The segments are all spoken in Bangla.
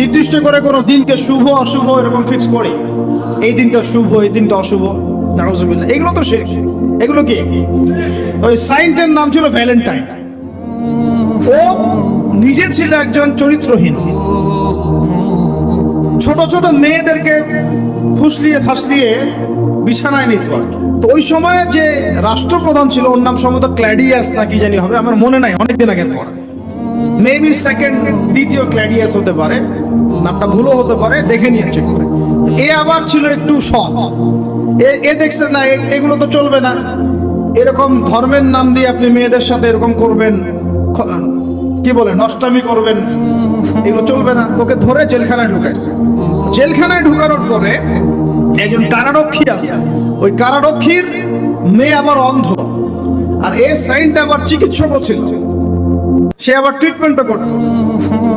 নির্দিষ্ট করে কোনো দিনকে শুভ অশুভ এরকম ফিক্স করি, এই দিনটা শুভ এই দিনটা অশুভ, নাউজুবিল্লাহ, এগুলো তো শিরক। এগুলো কি? ওই সাইন্টের নাম ছিল ভ্যালেন্টাইন। ও নিজে ছিল একজন চরিত্রহীন, ছোট ছোট মেয়েদেরকে ফুসলিয়ে ফাসলিয়ে বিছানায় নিত। তো ওই সময়ে যে রাষ্ট্রপ্রধান ছিল, ওর নাম সম্ভবত ক্ল্যাডিয়াস না কি জানি হবে, আমার মনে নাই, অনেকদিন আগের পর, মেবি দ্বিতীয় ক্ল্যাডিয়াস হতে পারে, নামটা ভুলও হতে পারে, দেখে নিয়ে চেক করে। এ আবার ছিল একটু সৎ। এ দেখছে না এগুলো তো চলবে না, এরকম ধর্মের নাম দিয়ে আপনি মেয়েদের সাথে এরকম করবেন, কি বলে নষ্টামি করবেন, এগুলো চলবে না। ওকে ধরে জেলখানায় ঢুকাইছে। জেলখানায় ঢুকানোর পরে একজন কারারক্ষী আছে, ওই কারারক্ষীর মেয়ে আবার অন্ধ, আর এ সাইন্ট আবার চিকিৎসকও ছিল, সে আবার ট্রিটমেন্টও করত,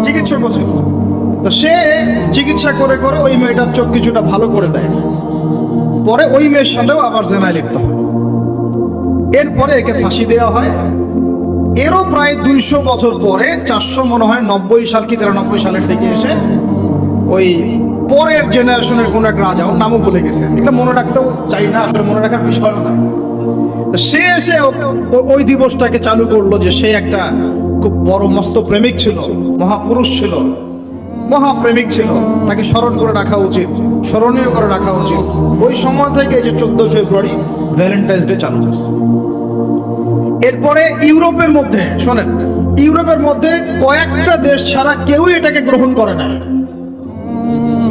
চিকিৎসকও ছিল। তো সে চিকিৎসা করে করে ওই মেয়েটার চোখ কিছুটা ভালো করে দেয়। পরে ওই মেয়ের সাথেও আবার জেনায় লিপ্ত হয়। এরপরে একে ফাঁসি দেওয়া হয়। এরও প্রায় 200 বছর পরে, 400 মনে হয় 90 সাল কি 93 সালের দিকে এসে ওই পরের জেনারেশনের কোন এক রাজা, ওর নামও ভুলে গেছে, এটা মনে রাখতেও চাই না, আসলে মনে রাখার বিষয়ও না। সে এসে ওই দিবসটাকে চালু করলো যে সে একটা খুব বড় মস্ত প্রেমিক ছিল, মহাপুরুষ ছিল, মহাপ্রেমিক ছিল, তাকে স্মরণ করে রাখা উচিত, স্মরণীয় করে রাখা উচিত। ওই সময় থেকে এই যে 14 ফেব্রুয়ারি ভ্যালেন্টাইন্স ডে চালু হয়েছে। এরপরে ইউরোপের মধ্যে, শোনেন, ইউরোপের মধ্যে কয়েকটা দেশ ছাড়া কেউই এটাকে গ্রহণ করে না।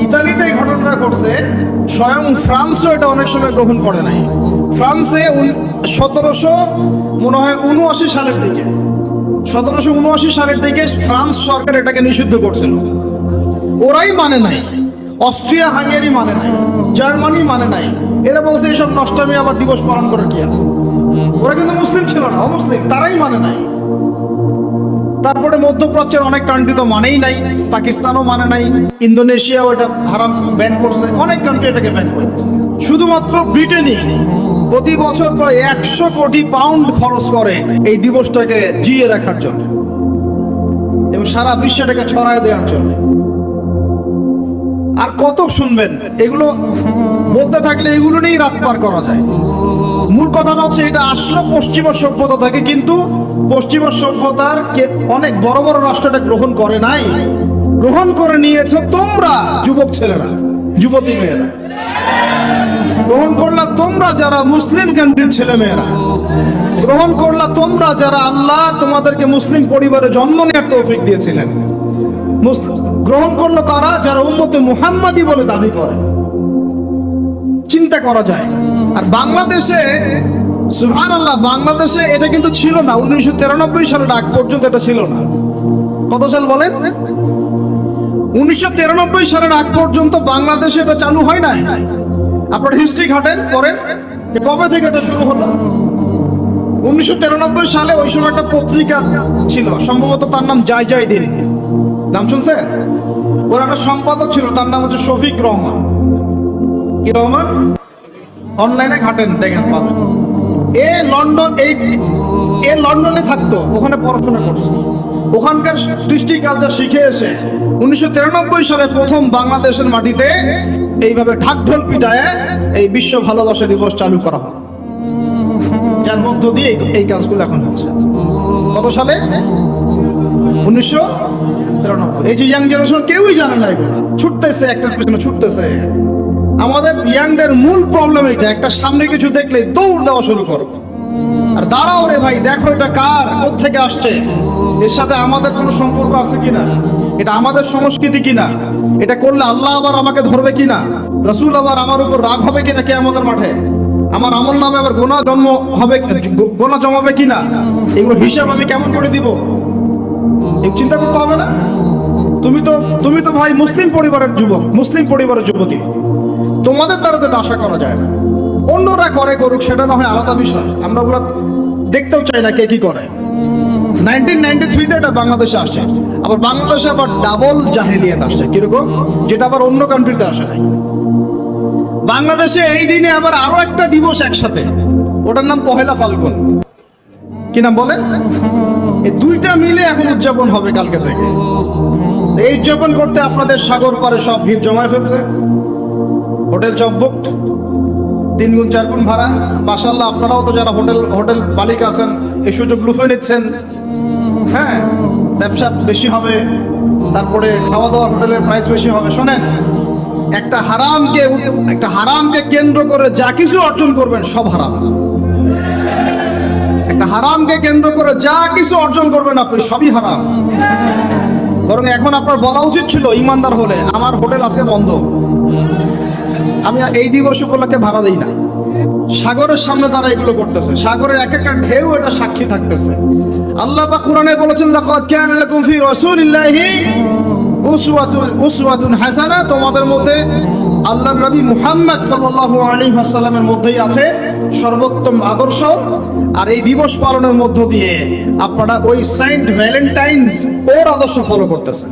ইতালিতে এই ঘটনাটা ঘটছে, স্বয়ং ফ্রান্সও এটা অনেক সময় গ্রহণ করে নাই। ফ্রান্সে 1779 সালের দিকে, 1779 সালের দিকে ফ্রান্স সরকার এটাকে নিষিদ্ধ করছিল। ওরাই মানে নাই, অস্ট্রিয়া হাঙ্গেরি মানে নাই, জার্মানি মানে নাই। এরা বলছে এসব নষ্টামি আবার দিবস পালন করার কি আছে। ওরা কিন্তু মুসলিম ছিল না, অমুসলিম, তারাই মানে নাই। তারপরে মধ্যপ্রাচ্যের অনেক কান্ট্রি তো মানেই নাই, পাকিস্তানও মানে নাই, ইন্দোনেশিয়াও এটা হারাম ব্যান করছে, অনেক কান্ট্রি এটাকে ব্যান করে দিয়েছে। শুধুমাত্র ব্রিটেনই প্রতি বছর প্রায় 100 কোটি পাউন্ড খরচ করে এই দিবসটাকে জিয়ে রাখার জন্য এবং সারা বিশ্বে এটাকে ছড়ায় দেওয়ার জন্য। আর কত শুনবেন, এগুলো বলতে থাকলে এগুলো নিয়েই রাত পার করা যায়। মূল কথাটা হচ্ছে এটা আসলে পশ্চিমা সভ্যতা থেকে, কিন্তু পশ্চিমা সভ্যতার অনেক বড় বড় রাষ্ট্রটা গ্রহণ করে নাই, গ্রহণ করে নিয়েছে তোমরা যুবক ছেলেরা, যুবতী মেয়েরা গ্রহণ করলা, তোমরা যারা মুসলিম কান্ট্রির ছেলে মেয়েরা গ্রহণ করলা, তোমরা যারা আল্লাহ তোমাদেরকে মুসলিম পরিবারে জন্ম নেওয়ার তৌফিক দিয়েছিলেন গ্রহণ করলো তারা যারা উম্মতে মুহাম্মাদি বলে দাবি করে। চিন্তা করা যায়। আর বাংলাদেশে সুবহানাল্লাহ, বাংলাদেশে এটা কিন্তু ছিল না। 1993 সালের আগ পর্যন্ত এটা ছিল না। কত সাল বলেন? 1993 সালের আগ পর্যন্ত বাংলাদেশে এটা চালু হয় নাই। আপনার হিস্ট্রি ঘাটেন, পরে যে কবে থেকে এটা শুরু হলো। 1993 সালে ওই সময় একটা পত্রিকা ছিল, সম্ভবত তার নাম জয় দিন, নাম শুনছেন? ওর একটা সম্পাদক ছিল, তার নাম হচ্ছে শফিক রহমান। কি রহমান? অনলাইনে ঘাটেন, দেখেন পাবেন। লন্ডনে থাকতো, ওখানে পড়াশোনা করছে, ওখানকার কৃষ্টি কালচার শিখে এসে 1993 সালে প্রথম বাংলাদেশের মাটিতে এইভাবে ঢাকঢোল পিটায় এই বিশ্ব ভালোবাসা দিবস চালু করা হয়, যার মধ্য দিয়ে এই কাজগুলো এখন হচ্ছে। কত সালে? 1993। এই যে ইয়াং জেনারেশন কেউই জানে না, এগুলো ছুটতেছে, একটার পিছনে ছুটতেছে। আমাদের ইয়াংদের মূল প্রবলেম এটা, একটা সামনে কিছু দেখলে দৌড় দেওয়া শুরু করো, আর দাঁড়াও রে ভাই, দেখো এটা কার, কোত্থেকে আসছে, এর সাথে আমাদের কোনো সম্পর্ক আছে কিনা, এটা আমাদের সংস্কৃতি কিনা, এটা করলে আল্লাহ আবার আমাকে ধরবে কিনা, রাসূল আবার আমার উপর রাগ হবে কিনা কিয়ামতের মাঠে, আমার আমল নামে আবার গুনাহ গুনাহ জমাবে কিনা, এগুলো হিসাব আমি কেমন করে দিব, এই চিন্তা করতে হবে না? তুমি তো ভাই মুসলিম পরিবারের যুবক, মুসলিম পরিবারের যুবতী, তোমাদের দ্বারা তো আশা করা যায় না। অন্যরা করে, করুক, সেটা না হয় আলাদা বিষয়, আমরা ওগুলো দেখতেও চাই না কে কি করে। 1993-তে এটা বাংলাদেশে আসে, আবার বাংলাদেশে আবার ডাবল জাহেলিয়াত আসছে। কিরকম? যেটা আবার অন্য কান্ট্রিতে আসে নাই। বাংলাদেশে এই দিনে আবার আরো একটা দিবস একসাথে, ওটার নাম পহেলা ফাল্গুন। কি নাম বলে? এই দুইটা মিলে এখন উদযাপন হবে কালকে থেকে। এই উদযাপন করতে আপনাদের সাগর পারে সব ভিড় জমায় ফেলছে, হোটেল চকবুক 3 গুণ 4 গুণ ভাড়া। মাশাআল্লাহ, আপনারাও তো যারা হোটেল মালিক আছেন এই সুযোগ লুফে নিচ্ছেন। হ্যাঁ, ব্যবসা বেশি হবে, তারপরে খাওয়া দাওয়া হোটেলের প্রাইস বেশি হবে। শোনেন, একটা হারামকে কেন্দ্র করে যা কিছু অর্জন করবেন সব হারাম। একটা হারামকে কেন্দ্র করে যা কিছু অর্জন করবেন আপনি সবই হারাম। বরং এখন আপনার বলা উচিত ছিল ইমানদার হলে, আমার হোটেল আজকে বন্ধ, আমি এই দিবস উপলক্ষে ভাড়া দিই না। সাগরের সামনে তারা এগুলো করতেছে, সাগরের এক একটা ঢেউ এটা সাক্ষী থাকতেছে। আল্লাহ পাক কোরআনে বলেছেন, লাকাদ কানা লাকুম ফি রাসূলিল্লাহি উসওয়াতুন হাসানাহ, তোমাদের মধ্যে আল্লাহর নবী মুহাম্মদ সাল্লাল্লাহু আলাইহি ওয়াসাল্লামের মধ্যেই আছে সর্বোত্তম আদর্শ। আর এই দিবস পালনের মধ্য দিয়ে আপনারা ওই সেন্ট ভ্যালেন্টাইন্স ওর আদর্শ ফলো করতেছেন।